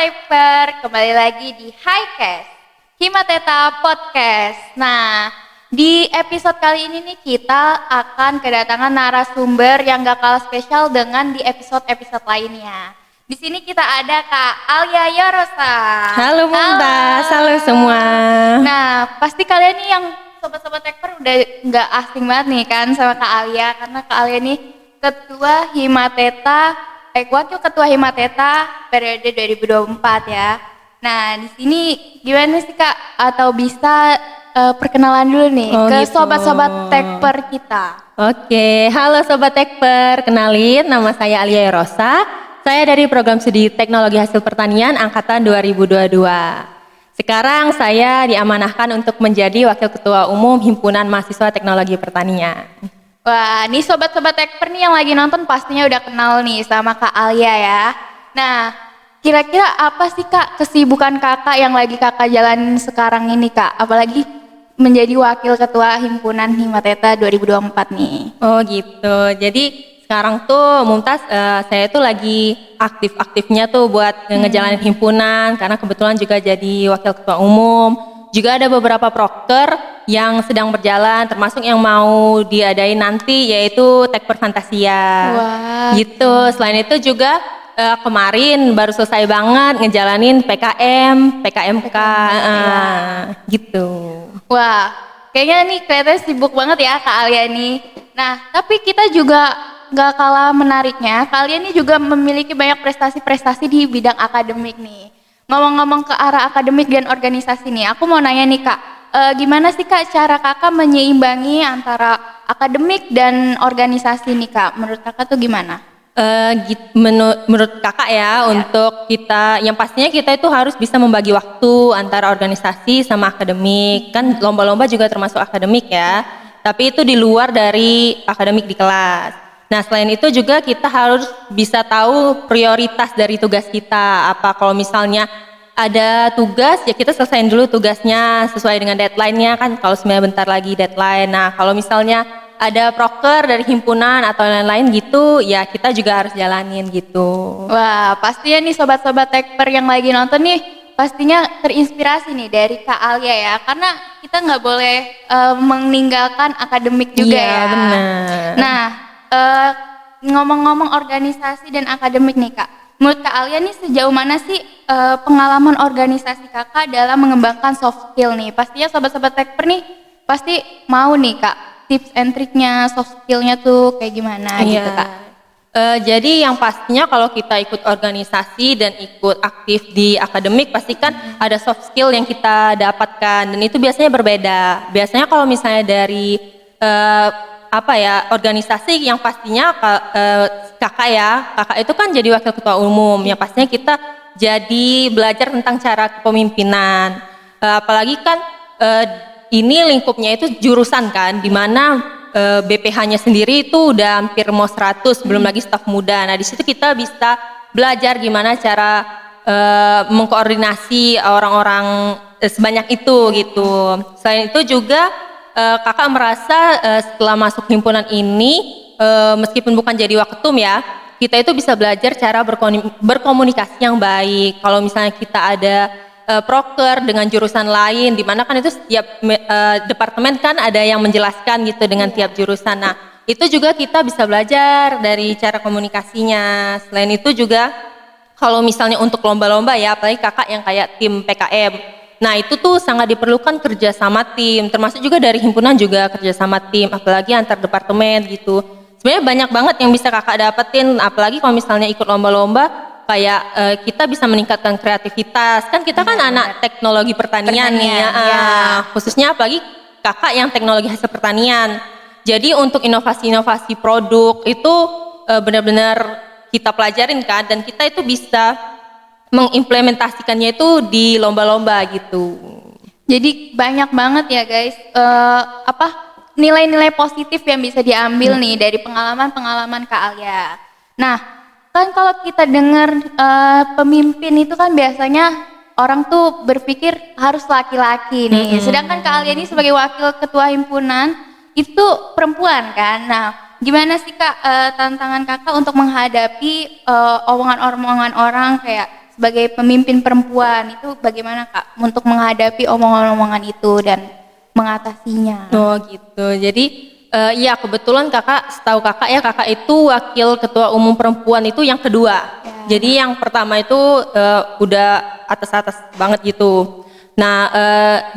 Tekper, kembali lagi di Highcast, Himateta Podcast. Nah, di episode kali ini nih kita akan kedatangan narasumber yang gak kalah spesial dengan di episode-episode lainnya. Di sini kita ada Kak Alia Yorosa. Halo Mumtaz, halo semua. Nah, pasti kalian nih yang sobat-sobat Tekper udah gak asing banget nih kan sama Kak Alia, karena Kak Alia nih Ketua Himateta, Wakil Ketua Himateta periode 2024 ya. Nah, di sini gimana sih Kak? Atau bisa perkenalan dulu nih ke Gitu. sobat-sobat Tekper kita. Oke, halo Sobat Tekper, kenalin nama saya Alia Rosa. Saya dari program studi Teknologi Hasil Pertanian Angkatan 2022. Sekarang saya diamanahkan untuk menjadi Wakil Ketua Umum Himpunan Mahasiswa Teknologi Pertanian. Wah, nih sobat-sobat Tekper nih yang lagi nonton pastinya udah kenal nih sama Kak Alia ya. Nah, kira-kira apa sih Kak kesibukan Kakak yang lagi Kakak jalanin sekarang ini Kak? Apalagi menjadi Wakil Ketua Himpunan Himateta 2024 nih. Oh gitu, jadi sekarang tuh Mumtaz, saya tuh lagi aktif-aktifnya tuh buat ngejalanin himpunan, karena kebetulan juga jadi Wakil Ketua Umum. Juga ada beberapa proker yang sedang berjalan, termasuk yang mau diadain nanti yaitu Tekper Fantasia. Wah. Gitu. Selain itu juga kemarin baru selesai banget ngejalanin PKMK, gitu. Wah, kayaknya nih kelihatannya sibuk banget ya Kak Alia nih. Nah, tapi kita juga gak kalah menariknya, kalian ini juga memiliki banyak prestasi-prestasi di bidang akademik nih. Ngomong-ngomong ke arah akademik dan organisasi nih, aku mau nanya nih Kak, gimana sih Kak cara Kakak menyeimbangi antara akademik dan organisasi nih Kak? Menurut Kakak tuh gimana? Menurut kakak ya, untuk kita yang pastinya kita itu harus bisa membagi waktu antara organisasi sama akademik. Kan lomba-lomba juga termasuk akademik ya, tapi itu di luar dari akademik di kelas. Nah, selain itu juga kita harus bisa tahu prioritas dari tugas kita. Apa kalau misalnya ada tugas, ya kita selesaiin dulu tugasnya sesuai dengan deadline-nya kan, kalau sebenarnya bentar lagi deadline. Nah, kalau misalnya ada proker dari himpunan atau lain-lain gitu, ya kita juga harus jalanin gitu. Wah, pastinya nih sobat-sobat Tekper yang lagi nonton nih pastinya terinspirasi nih dari Kak Alia ya, karena kita nggak boleh meninggalkan akademik juga Iya, ya. benar. Nah, ngomong-ngomong organisasi dan akademik nih Kak, menurut Kak Alia nih sejauh mana sih pengalaman organisasi Kakak dalam mengembangkan soft skill nih? Pastinya sobat-sobat Tekper nih pasti mau nih Kak tips and triknya soft skillnya tuh kayak gimana gitu Kak? Jadi yang pastinya kalau kita ikut organisasi dan ikut aktif di akademik, pasti kan ada soft skill yang kita dapatkan, dan itu biasanya berbeda. Biasanya kalau misalnya dari organisasi, yang pastinya kakak itu kan jadi wakil ketua umum, yang pastinya kita jadi belajar tentang cara kepemimpinan. Apalagi kan ini lingkupnya itu jurusan kan, di mana BPH-nya sendiri itu udah hampir mau 100, belum lagi staf muda. Nah, di situ kita bisa belajar gimana cara mengkoordinasi orang-orang sebanyak itu gitu. Selain itu juga kakak merasa setelah masuk himpunan ini, meskipun bukan jadi waketum ya, kita itu bisa belajar cara berkomunikasi yang baik. Kalau misalnya kita ada proker dengan jurusan lain, di mana kan itu setiap departemen kan ada yang menjelaskan gitu dengan tiap jurusan. Nah, itu juga kita bisa belajar dari cara komunikasinya. Selain itu juga kalau misalnya untuk lomba-lomba ya, apalagi kakak yang kayak tim PKM. Nah, itu tuh sangat diperlukan kerja sama tim, termasuk juga dari himpunan juga kerja sama tim, apalagi antar departemen gitu. Sebenarnya banyak banget yang bisa kakak dapetin, apalagi kalau misalnya ikut lomba-lomba, kayak kita bisa meningkatkan kreativitas. Kan kita kan anak teknologi pertanian nih ya, khususnya apalagi kakak yang teknologi hasil pertanian. Jadi untuk inovasi-inovasi produk itu benar-benar kita pelajarin kan, dan kita itu bisa mengimplementasikannya itu di lomba-lomba gitu. Jadi banyak banget ya guys, nilai-nilai positif yang bisa diambil nih dari pengalaman-pengalaman Kak Alia. Nah, kan kalau kita dengar pemimpin itu kan biasanya orang tuh berpikir harus laki-laki nih. Sedangkan Kak Alia ini sebagai wakil ketua himpunan itu perempuan kan. Nah, gimana sih Kak tantangan Kakak untuk menghadapi omongan-omongan orang kayak sebagai pemimpin perempuan itu bagaimana Kak untuk menghadapi omongan-omongan itu dan mengatasinya? Oh gitu. Jadi iya kebetulan setahu kakak ya, kakak itu wakil ketua umum perempuan itu yang kedua. Ya. Jadi yang pertama itu udah atas-atas banget gitu. Nah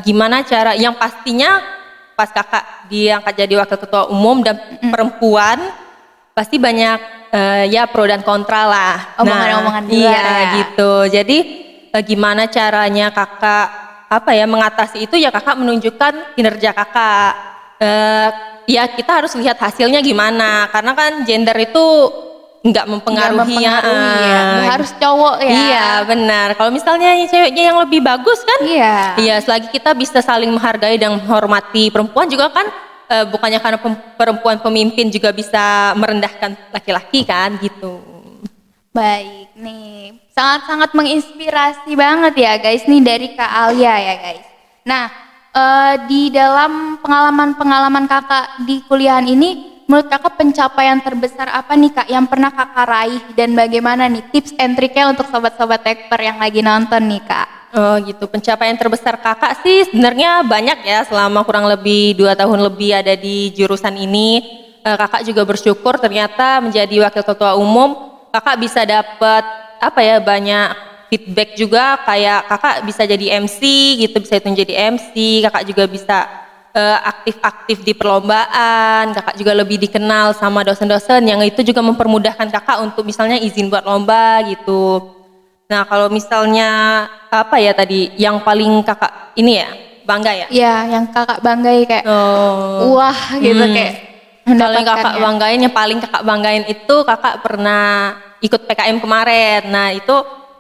gimana cara? Yang pastinya pas kakak diangkat jadi wakil ketua umum dan perempuan pasti banyak ya pro dan kontra lah. Omongan-omongan di iya luar ya. gitu. Jadi gimana caranya kakak mengatasi itu ya, kakak menunjukkan kinerja kakak. Ya kita harus lihat hasilnya gimana, karena kan gender itu nggak mempengaruhi, ya. Nggak harus cowok ya. Iya benar. Kalau misalnya ceweknya yang lebih bagus kan, iya selagi kita bisa saling menghargai dan menghormati perempuan juga kan, bukannya karena perempuan pemimpin juga bisa merendahkan laki-laki kan gitu. Baik nih, sangat-sangat menginspirasi banget ya guys nih dari Kak Alia ya guys. Nah, di dalam pengalaman-pengalaman kakak di kuliahan ini, menurut kakak pencapaian terbesar apa nih Kak yang pernah kakak raih, dan bagaimana nih tips and triknya untuk sobat-sobat tekper yang lagi nonton nih Kak? Oh gitu, pencapaian terbesar kakak sih sebenarnya banyak ya, selama kurang lebih 2 tahun lebih ada di jurusan ini. Kakak juga bersyukur ternyata menjadi wakil ketua umum, kakak bisa dapat banyak feedback juga, kayak kakak bisa jadi MC gitu, bisa itu jadi MC, kakak juga bisa aktif-aktif di perlombaan, kakak juga lebih dikenal sama dosen-dosen yang itu juga mempermudahkan kakak untuk misalnya izin buat lomba gitu. Nah kalau misalnya tadi yang paling kakak ini ya bangga ya? Iya, yang kakak banggai kayak wah gitu kayak kalau yang kakak banggain, yang paling kakak banggain itu kakak pernah ikut PKM kemarin. Nah itu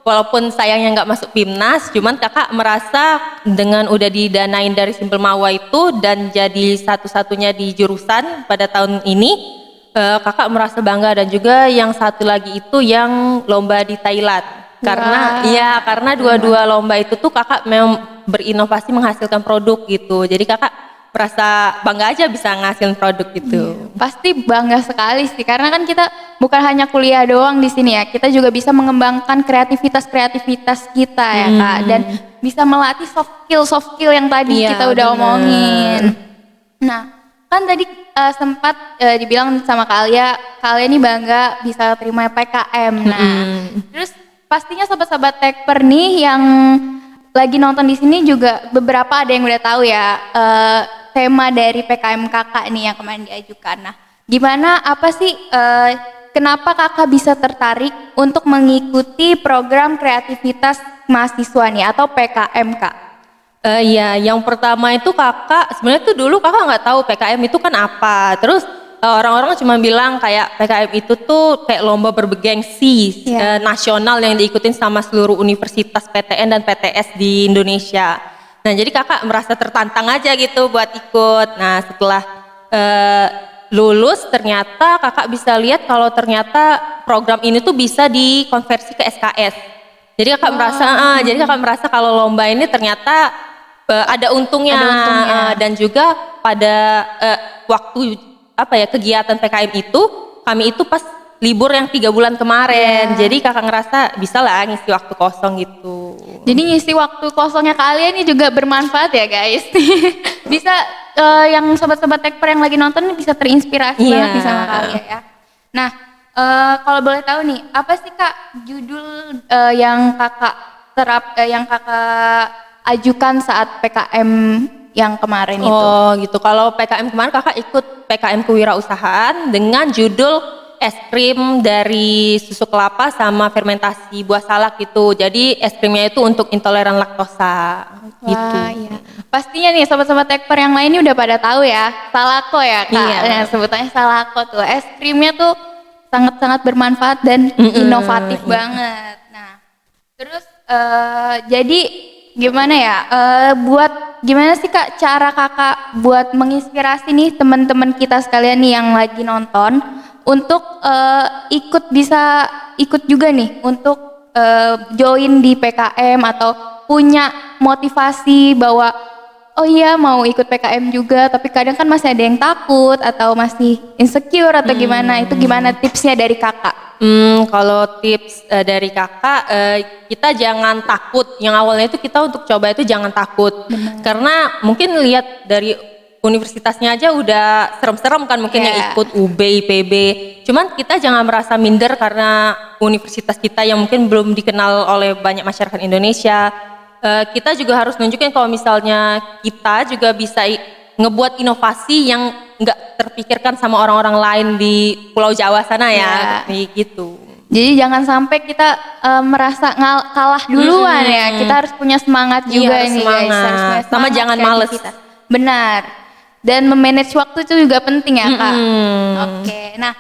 walaupun sayangnya nggak masuk PIMNAS, cuman kakak merasa dengan udah didanain dari Simpel Mawa itu dan jadi satu-satunya di jurusan pada tahun ini, kakak merasa bangga. Dan juga yang satu lagi itu yang lomba di Thailand. Karena dua-dua lomba itu tuh kakak memang berinovasi menghasilkan produk gitu. Jadi kakak merasa bangga aja bisa ngasilin produk gitu. Pasti bangga sekali sih, karena kan kita bukan hanya kuliah doang di sini ya, kita juga bisa mengembangkan kreativitas kita ya Kak, dan bisa melatih soft skill yang tadi kita udah omongin. Nah, kan tadi sempat dibilang sama Kak Alia nih bangga bisa terima PKM. Nah, terus pastinya sobat-sobat tekper nih yang lagi nonton di sini juga beberapa ada yang udah tahu ya tema dari PKM kakak nih yang kemarin diajukan. Nah, apa sih kenapa kakak bisa tertarik untuk mengikuti program kreativitas mahasiswa nih atau PKM Kak? Iya, yang pertama itu kakak sebenarnya tuh dulu kakak nggak tahu PKM itu kan apa. Terus orang-orang cuma bilang kayak PKM itu tuh kayak lomba bergengsi nasional yang diikutin sama seluruh universitas PTN dan PTS di Indonesia. Nah jadi kakak merasa tertantang aja gitu buat ikut. Nah setelah lulus ternyata kakak bisa lihat kalau ternyata program ini tuh bisa dikonversi ke SKS. Jadi kakak merasa kalau lomba ini ternyata ada untungnya. Dan juga pada waktu kegiatan PKM itu kami itu pas libur yang 3 bulan kemarin. Jadi kakak ngerasa bisa lah ngisi waktu kosong gitu. Jadi ngisi waktu kosongnya kalian ini juga bermanfaat ya guys. Bisa yang sobat-sobat tekper yang lagi nonton ini bisa terinspirasi banget nih sama kalian ya. Nah kalau boleh tahu nih, apa sih Kak judul yang kakak ajukan saat PKM yang kemarin itu? Oh gitu, kalau PKM kemarin kakak ikut PKM kewirausahaan dengan judul es krim dari susu kelapa sama fermentasi buah salak gitu. Jadi es krimnya itu untuk intoleran laktosa gitu. Iya. Pastinya nih sobat-sobat tekper yang lain ini udah pada tahu ya, Salako ya Kak. Nah, sebutannya Salako tuh. Es krimnya tuh sangat-sangat bermanfaat dan inovatif banget. Nah, terus jadi gimana ya? Gimana sih Kak cara kakak buat menginspirasi nih teman-teman kita sekalian nih yang lagi nonton untuk ikut juga nih untuk join di PKM atau punya motivasi bahwa oh iya mau ikut PKM juga, tapi kadang kan masih ada yang takut atau masih insecure atau gimana. Itu gimana tipsnya dari kakak? Kalau tips dari kakak, kita jangan takut. Yang awalnya itu kita untuk coba itu jangan takut. Karena mungkin lihat dari universitasnya aja udah serem-serem kan mungkin yang ikut UB, IPB. Cuman kita jangan merasa minder karena universitas kita yang mungkin belum dikenal oleh banyak masyarakat Indonesia. Kita juga harus nunjukin kalau misalnya kita juga bisa ngebuat inovasi yang nggak terpikirkan sama orang-orang lain di Pulau Jawa sana ya, gitu. Jadi jangan sampai kita merasa kalah duluan ya. Kita harus punya semangat juga harus nih semangat. guys. Harus punya Sama semangat, jangan males. kreativitas. Benar. Dan memanage waktu itu juga penting ya kak. Oke. Nah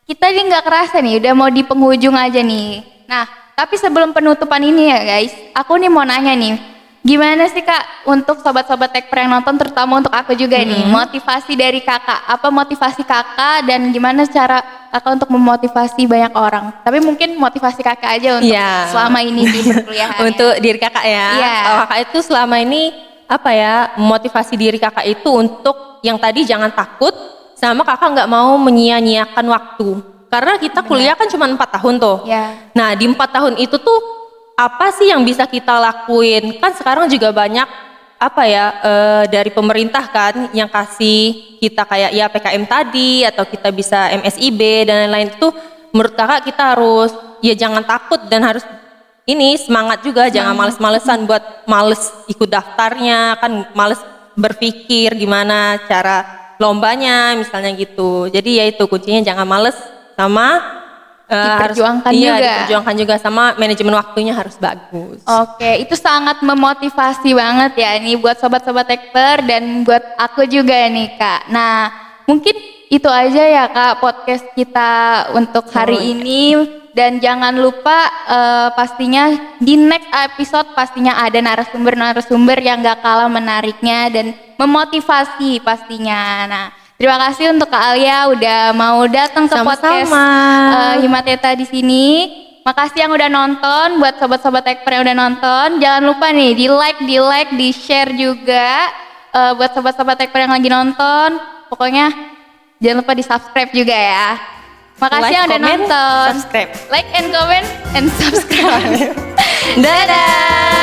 kita ini nggak kerasa nih, udah mau di penghujung aja nih. Nah tapi sebelum penutupan ini ya guys, aku nih mau nanya nih, gimana sih kak untuk sobat-sobat Tekper yang nonton, terutama untuk aku juga nih, motivasi dari kakak, apa motivasi kakak dan gimana cara kakak untuk memotivasi banyak orang? Tapi mungkin motivasi kakak aja untuk selama ini di perkuliahan. Untuk diri kakak ya. Kalau kakak itu selama ini apa ya, motivasi diri kakak itu untuk yang tadi jangan takut, sama kakak nggak mau menyia-nyiakan waktu. Karena kita kuliah kan cuma 4 tahun tuh. Nah di 4 tahun itu tuh apa sih yang bisa kita lakuin? Kan sekarang juga banyak apa ya dari pemerintah kan yang kasih kita kayak ya PKM tadi, atau kita bisa MSIB dan lain-lain. Itu menurut kakak kita harus ya jangan takut dan harus ini semangat juga, jangan males-malesan buat males ikut daftarnya, kan males berpikir gimana cara lombanya misalnya gitu. Jadi ya itu kuncinya jangan males, sama diperjuangkan diperjuangkan juga, sama manajemen waktunya harus bagus. Oke, itu sangat memotivasi banget ya nih buat sobat-sobat Tekper dan buat aku juga nih kak. Nah mungkin itu aja ya kak podcast kita untuk hari ini, dan jangan lupa pastinya di next episode pastinya ada narasumber-narasumber yang gak kalah menariknya dan memotivasi pastinya. Nah terima kasih untuk Kak Alia udah mau datang ke podcast Himateta di sini. Makasih yang udah nonton, buat sobat-sobat Tekper yang udah nonton. Jangan lupa nih di like, di share juga buat sobat-sobat Tekper yang lagi nonton. Pokoknya jangan lupa di subscribe juga ya. Makasih yang udah nonton. Subscribe. Like and comment and subscribe. Dadah.